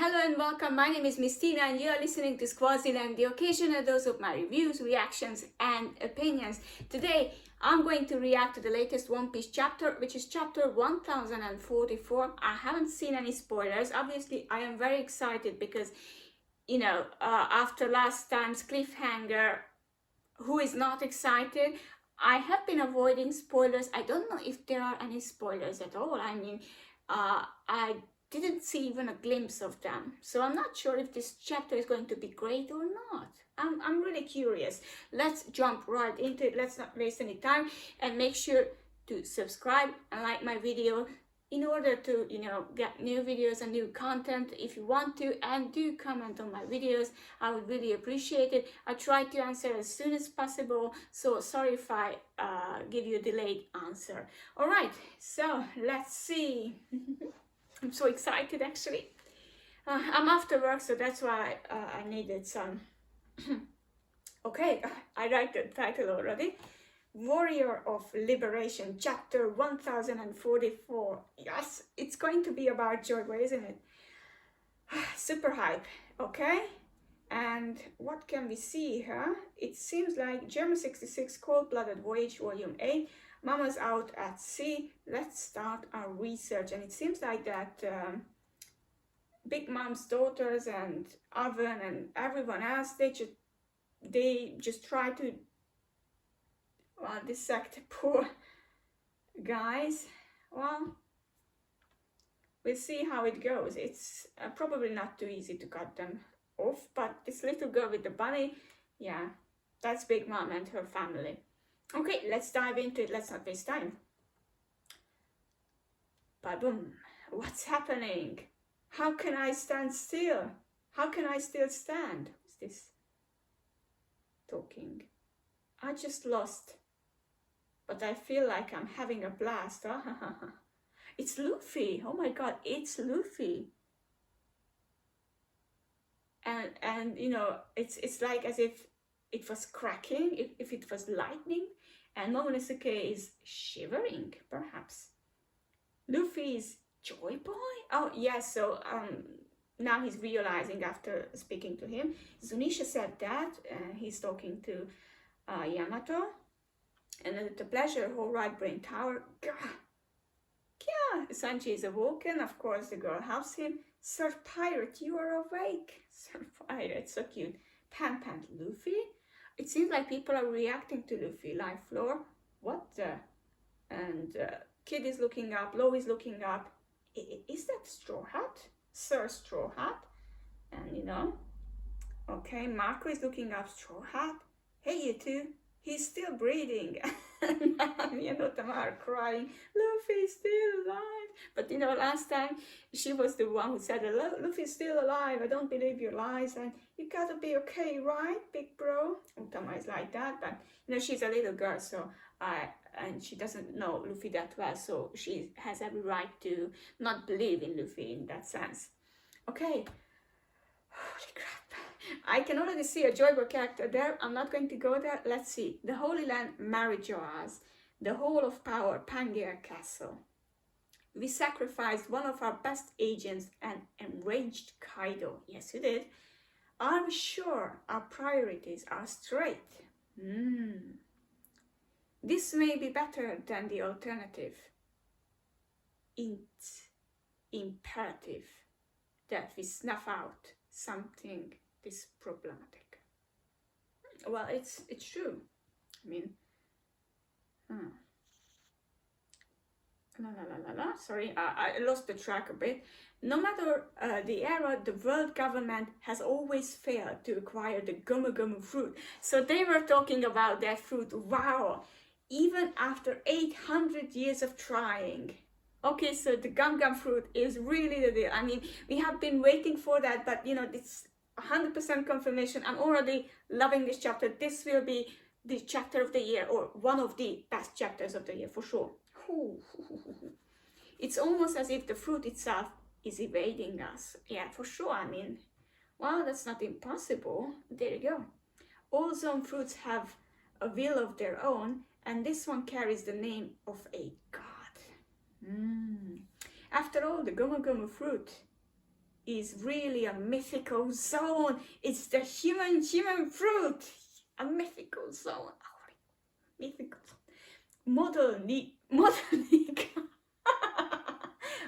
Hello and welcome. My name is Miss Tina and you are listening to Swaziland, the occasional dose of my reviews, reactions and opinions. Today I'm going to react to the latest One Piece chapter, which is chapter 1044. I haven't seen any spoilers. Obviously I am very excited because, after last time's cliffhanger, who is not excited? I have been avoiding spoilers. I don't know if there are any spoilers at all. I mean, I didn't see even a glimpse of them, so I'm not sure if this chapter is going to be great or not. I'm really curious. Let's jump right into it. Let's not waste any time, and make sure to subscribe and like my video in order to get new videos and new content if you want to, and do comment on my videos. I would really appreciate it. I try to answer as soon as possible, so sorry if I give you a delayed answer. All right, so let's see. I'm so excited actually. I'm after work, so that's why I needed some. Okay, I write the title already. Warrior of Liberation, chapter 1044. Yes, it's going to be about Joyboy, isn't it? Super hype, okay? And what can we see here? It seems like German 66 Cold-Blooded Voyage, Volume 8. Mama's out at sea. Let's start our research. And it seems like that Big Mom's daughters and Oven and everyone else, they just try to dissect poor guys. Well, we'll see how it goes. It's probably not too easy to cut them off, but this little girl with the bunny, yeah, that's Big Mom and her family. Okay, let's dive into it. Let's not waste time. Ba-boom. What's happening? How can I stand still? How can I still stand? Who's this talking? I just lost, but I feel like I'm having a blast. It's Luffy. Oh my god, it's Luffy. And it's like as if it was cracking, if it was lightning, and Momonosuke is shivering, perhaps. Luffy is Joy Boy? Oh yes, so now he's realizing after speaking to him. Zunisha said that, he's talking to Yamato. And at the Pleasure Whole Right Brain Tower, yeah, Sanji is awoken. Of course, the girl helps him. Sir Pirate, you are awake. Sir Pirate, so cute. Pan Luffy? It seems like people are reacting to Luffy. Live floor, what the? And Kid is looking up, Lo is looking up. Is that Straw Hat? Sir Straw Hat? And okay, Marco is looking up. Straw Hat? Hey, you two. He's still breathing. And Tamara crying, Luffy's still alive. But last time she was the one who said, Luffy's still alive, I don't believe your lies, and you gotta be okay, right, big bro? Utama is like that, but she's a little girl, so and she doesn't know Luffy that well, so she has every right to not believe in Luffy in that sense. Okay. Holy crap. I can already see a Joyboy character there. I'm not going to go there. Let's see. The Holy Land, Marijoaz. The Hall of Power, Pangaea Castle. We sacrificed one of our best agents and enraged Kaido. Yes, we did. Are we sure our priorities are straight? This may be better than the alternative. It's imperative that we snuff out something this problematic. Well, it's true. I mean, sorry, I lost the track a bit. No matter the era, the world government has always failed to acquire the Gomu Gomu fruit. So they were talking about that fruit. Wow, even after 800 years of trying. Okay, so the Gum Gum fruit is really the deal. I mean, we have been waiting for that, but it's 100% confirmation. I'm already loving this chapter. This will be the chapter of the year, or one of the best chapters of the year for sure. It's almost as if the fruit itself is evading us. Yeah, for sure. I mean, well, that's not impossible. There you go. All zone fruits have a will of their own, and this one carries the name of a god. After all, the Gomu Gomu fruit is really a mythical zone. It's the human fruit. A mythical zone. Oh, mythical zone. Model Nika.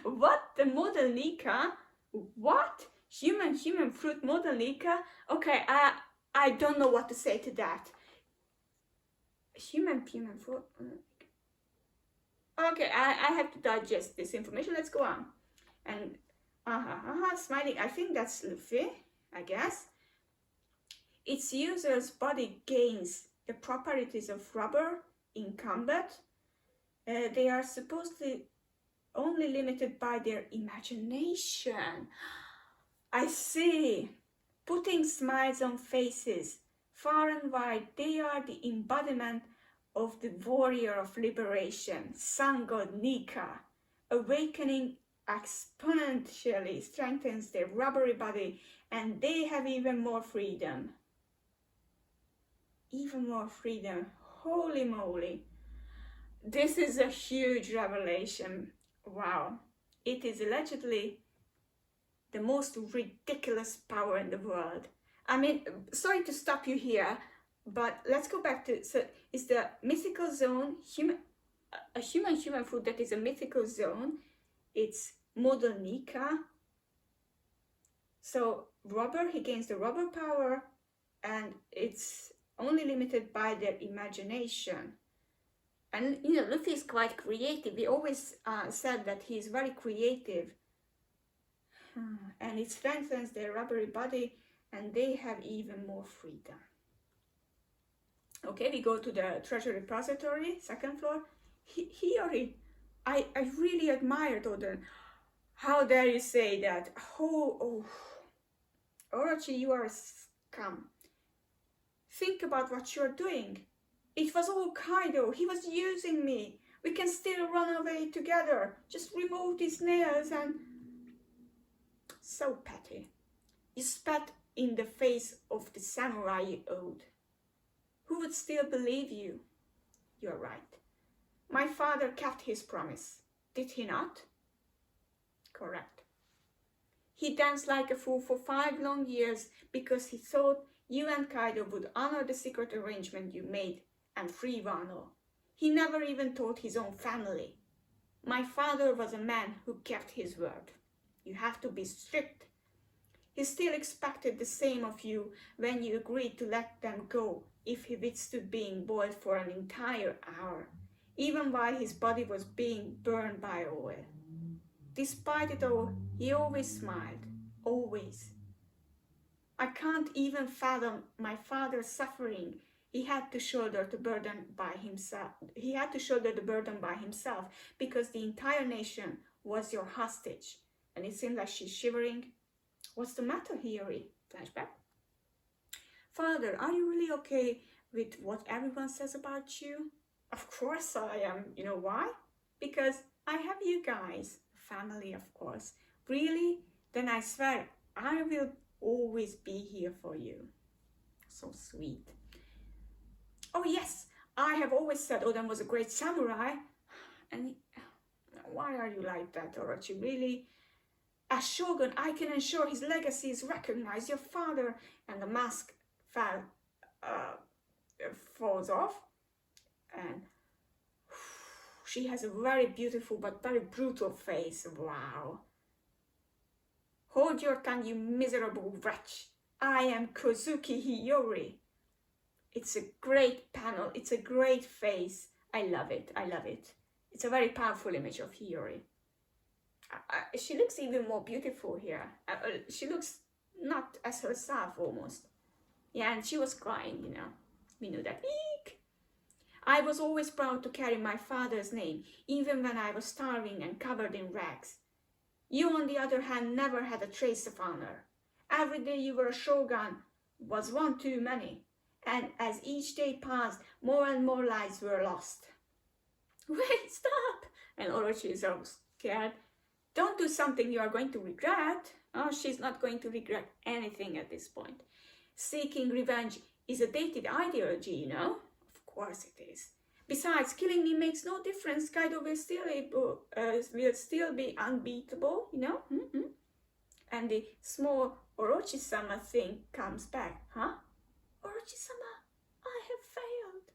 What? The model Nika? What? Human fruit model Nika? Okay, I don't know what to say to that. Human fruit. Okay, I have to digest this information. Let's go on. And smiling. I think that's Luffy, I guess. Its user's body gains the properties of rubber in combat. They are supposedly only limited by their imagination. I see. Putting smiles on faces far and wide, they are the embodiment of the warrior of liberation, sun god Nika. Awakening exponentially strengthens their rubbery body, and they have even more freedom. Even more freedom. Holy moly. This is a huge revelation. Wow. It is allegedly the most ridiculous power in the world. I mean, sorry to stop you here, but let's go back to, so it's the mythical zone, a human fruit that is a mythical zone. It's model Nika. So rubber, he gains the rubber power, and it's only limited by their imagination. And you know, Luffy is quite creative. We always said that he's very creative. And it strengthens their rubbery body, and they have even more freedom. Okay, we go to the treasure repository, second floor. Hiyori, I really admired Oden. How dare you say that? Oh, Orochi, you are a scum. Think about what you're doing. It was all Kaido. He was using me. We can still run away together. Just remove these nails and... So petty. You spat in the face of the samurai you owed. Who would still believe you? You're right. My father kept his promise. Did he not? Correct. He danced like a fool for 5 long years because he thought you and Kaido would honor the secret arrangement you made and free Wano. He never even told his own family. My father was a man who kept his word. You have to be strict. He still expected the same of you when you agreed to let them go if he withstood being boiled for an entire hour, even while his body was being burned by oil. Despite it all, he always smiled, always. I can't even fathom my father's suffering. He had to shoulder the burden by himself. Because the entire nation was your hostage. And it seems like she's shivering. What's the matter, Hiyori? Flashback. Father, are you really okay with what everyone says about you? Of course I am. You know why? Because I have you guys. Family, of course. Really? Then I swear I will always be here for you. So sweet. Oh yes, I have always said Oden was a great samurai. And why are you like that, Orochi? Really? As Shogun, I can ensure his legacy is recognized. Your father, and the mask falls off, and she has a very beautiful but very brutal face. Wow. Hold your tongue, you miserable wretch. I am Kozuki Hiyori. It's a great panel. It's a great face. I love it. I love it. It's a very powerful image of Hiyori. She looks even more beautiful here. She looks not as herself almost. Yeah, and she was crying, you know. We knew that. Eek! I was always proud to carry my father's name, even when I was starving and covered in rags. You, on the other hand, never had a trace of honor. Every day you were a shogun was one too many. And as each day passed, more and more lives were lost. Wait, stop! And Orochi is so scared. Don't do something you are going to regret. Oh, she's not going to regret anything at this point. Seeking revenge is a dated ideology, you know? Of course it is. Besides, killing me makes no difference. Kaido will still be unbeatable, you know? And and the small Orochi-sama thing comes back. Huh? Orochi-sama, I have failed.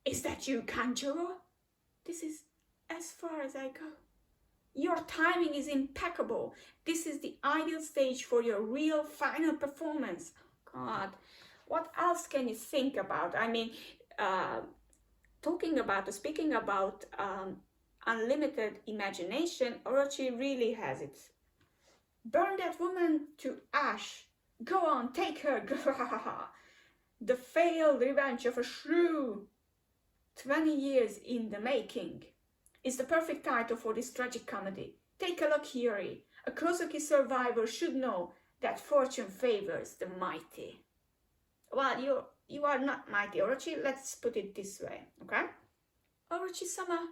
Is that you, Kanjuro? This is as far as I go. Your timing is impeccable. This is the ideal stage for your real final performance. God, what else can you think about? I mean, speaking about unlimited imagination, Orochi really has it. Burn that woman to ash. Go on, take her. The failed revenge of a shrew. 20 years in the making is the perfect title for this tragic comedy. Take a look, Hiyori. A Kozuki survivor should know that fortune favors the mighty. Well, you are not mighty, Orochi. Let's put it this way, okay? Orochi-sama,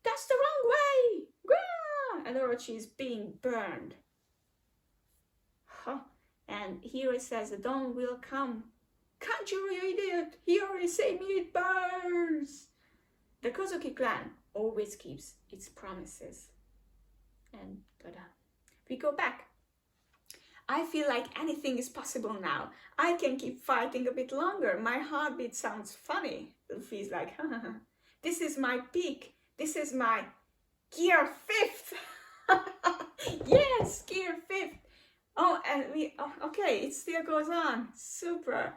that's the wrong way! Gah! And Orochi is being burned. Huh? And Hiyori says the dawn will come. Kanjuro, you idiot! Hiyori, save me, it burns! The Kozuki clan always keeps its promises. And we go back. I feel like anything is possible now. I can keep fighting a bit longer. My heartbeat sounds funny. Luffy's like, this is my peak. This is my gear 5th. Yes, gear 5th. Oh, and okay, it still goes on. Super.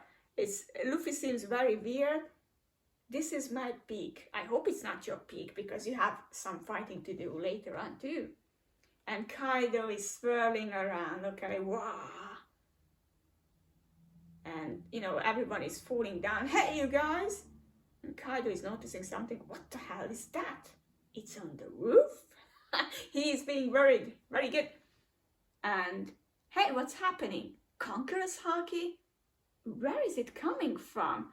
Luffy seems very weird. This is my peak. I hope it's not your peak, because you have some fighting to do later on too. And Kaido is swirling around, okay, wow. And, you know, everyone is falling down. Hey, you guys! And Kaido is noticing something. What the hell is that? It's on the roof? He is being worried. Very good. And, hey, what's happening? Conqueror's Haki? Where is it coming from?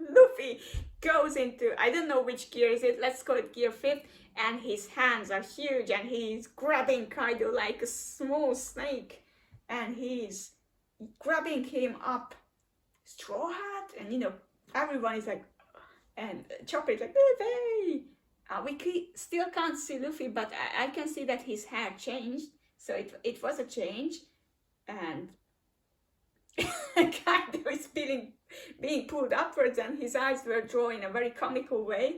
Luffy goes into, I don't know which gear is it, let's call it gear 5th, and his hands are huge and he's grabbing Kaido like a small snake, and he's grabbing him up. Straw Hat, and you know, everyone is like, and Chopper is like, Luffy! We still can't see Luffy, but I can see that his hair changed, so it was a change, and Kaido is being pulled upwards, and his eyes were drawn in a very comical way.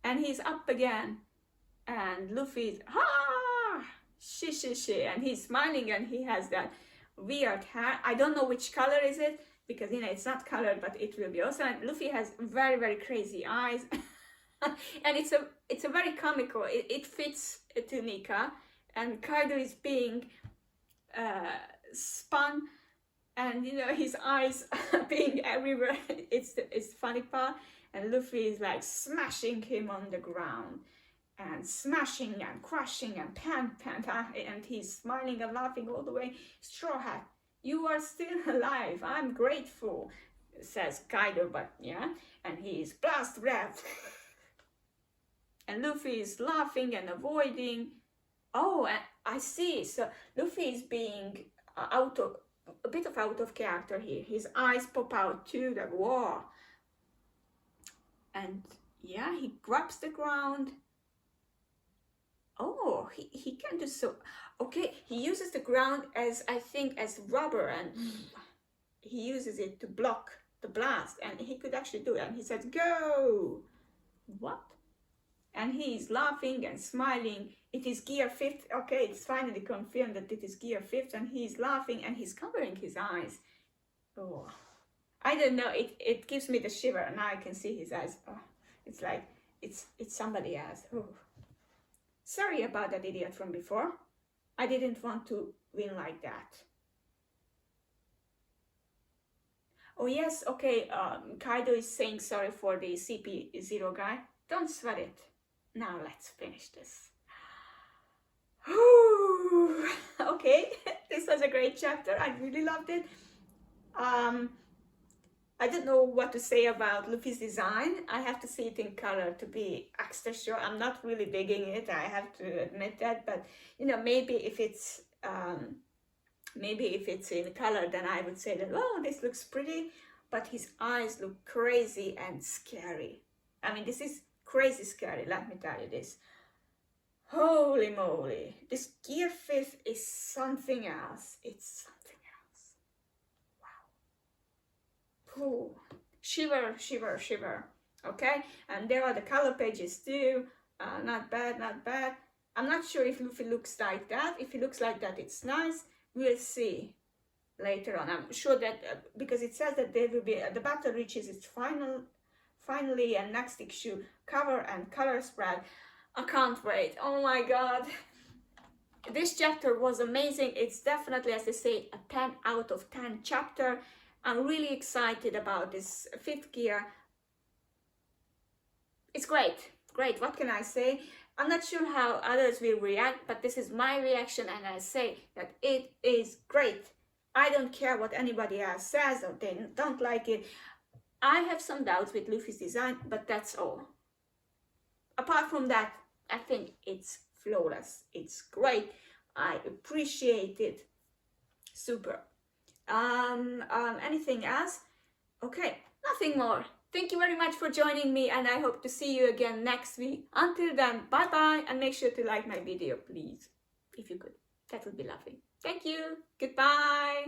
And he's up again, and Luffy's she, and he's smiling, and he has that weird hair. I don't know which color is it, because you know it's not colored, but it will be also. And Luffy has very, very crazy eyes. And it's a very comical. It fits to Nika, and Kaido is being spun. And you know, his eyes being everywhere. It's the funny part. And Luffy is like smashing him on the ground, and smashing and crushing and pan, and he's smiling and laughing all the way. Straw Hat, you are still alive. I'm grateful, says Kaido, but yeah. And he's blast breath. And Luffy is laughing and avoiding. Oh, and I see. So Luffy is being a bit out of character here. His eyes pop out too, like, whoa. And yeah, he grabs the ground. Oh, he can do so. Okay, he uses the ground as, I think, as rubber, and he uses it to block the blast, and he could actually do it. And he says, go. What? And he's laughing and smiling. It is gear 5th. Okay, it's finally confirmed that it is gear 5th, and he's laughing and he's covering his eyes. Oh, I don't know. It gives me the shiver, and now I can see his eyes. Oh, it's like it's somebody else. Oh, sorry about that idiot from before. I didn't want to win like that. Oh yes, okay. Kaido is saying sorry for the CP0 guy. Don't sweat it. Now let's finish this. Okay, this was a great chapter. I really loved it. I don't know what to say about Luffy's design. I have to see it in color to be extra sure. I'm not really digging it, I have to admit that, but you know, maybe if it's in color, then I would say that, oh, this looks pretty. but his eyes look crazy and scary. I mean, this is crazy scary, let me tell you this. Holy moly, this gear 5th is something else. It's something else. Wow. Ooh. Shiver, shiver, shiver. Okay, and there are the color pages too. Not bad, not bad. I'm not sure if Luffy looks like that. If he looks like that, it's nice. We'll see later on. I'm sure that because it says that there will be the battle reaches its finally, and next issue cover and color spread. I can't wait. Oh my god, this chapter was amazing. It's definitely, as they say, a 10 out of 10 chapter. I'm really excited about this 5th gear. It's great, great. What can I say? I'm not sure how others will react, but this is my reaction, and I say that it is great. I don't care what anybody else says or they don't like it. I have some doubts with Luffy's design, but that's all. Apart from that, I think it's flawless. It's great. I appreciate it. Super. Anything else? Okay, nothing more. Thank you very much for joining me, and I hope to see you again next week. Until then, bye bye, and make sure to like my video, please. If you could, that would be lovely. Thank you. Goodbye.